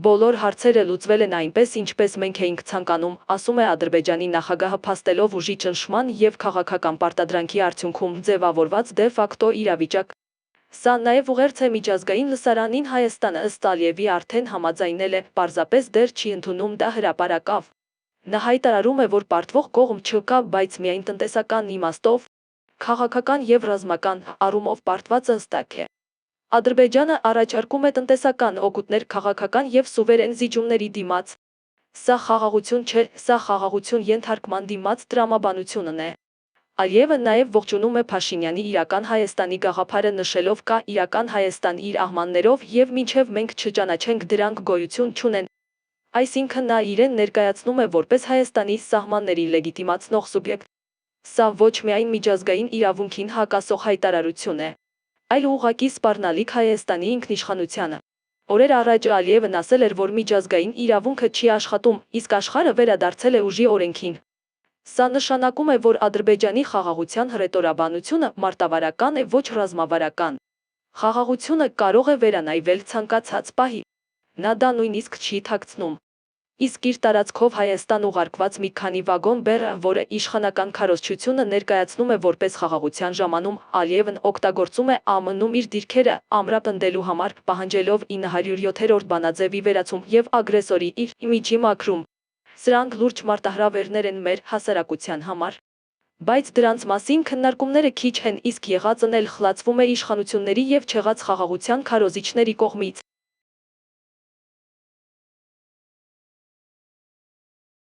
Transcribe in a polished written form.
Բոլոր հարցերը լուծվել են այնպես, ինչպես մենք էինք ցանկանում, ասում է Ադրբեջանի նախագահը, փաստելով ուժի ճնշման և քաղաքական պարտադրանքի արդյունքում ձևավորված դե ֆակտո իրավիճակ։ Սա նաև ուղերձ է միջազգային լսարանին, Հայաստանը ըստ Ալիևի արդեն համաձայնել է, պարզապես դեռ չի ընդունում դա հրապարակավ։ Նա հայտարարում է, որ պարտվող կողմ չկա, բայց միայն տնտեսական իմաստով, քաղաքական և ռազմական առումով պարտվածը հստակ է։ Ադրբեջանը առաջարկում է տնտեսական օգուտներ քաղաքական և սուվերեն զիջումների դիմաց։ Սա խաղաղություն չէ, սա խաղաղություն ենթարկման դիմաց տրամաբանությունն է։ Ալիևը նաև ողջունում է Փաշինյանի իրական Հայաստանի գաղափարը, նշելով՝ կա իրական Հայաստան իր ահմաններով և մինչև մենք չճանաչենք դրանք գոյություն չունեն։ Այսինքն նա իրեն ներկայացնում է որպես Հայաստանի սահմանների լեգիտիմացնող սուբյեկտ։ Սա ոչ միայն միջազգային իրավունքին հակասող հայտարարություն է, այլ ուղղակի սպառնալիք Հայաստանի ինքնիշխանությանը։ Օրեր առաջ Ալիևն ասել էր, որ միջազգային իրավունքը չի աշխատում, իսկ աշխարհը վերադարձել է ուժի օրենքին։ Սա նշանակում է, որ Ադրբեջանի խաղաղության հռետորաբանությունը մարտավարական է, ոչ ռազմավարական։ Խաղաղությունը կարող է վերանայվել ցանկացած պահի։ Նա դա նույնիսկ չի թաքցնում։ Իսկ իր տարածքով Հայաստան ուղարկված մի քանի վագոն բեռը, որը իշխանական քարոզչությունը ներկայացնում է որպես խաղաղության ժամանում, Ալիևն օգտագործում է ԱՄՆ-ում իր դիրքերը ամրապնդելու համար, պահանջելով 907-րդ բանաձևի վերացում և ագրեսորի իր իմիջի մաքրում։ Սրանք լուրջ մարտահրավերներ են մեր հասարակության համար։ Բայց դրանց մասին քննարկումները քիչ են, իսկ եղածն էլ խլացվում է իշխանությունների և չեղած խաղաղության քարոզիչների կողմից։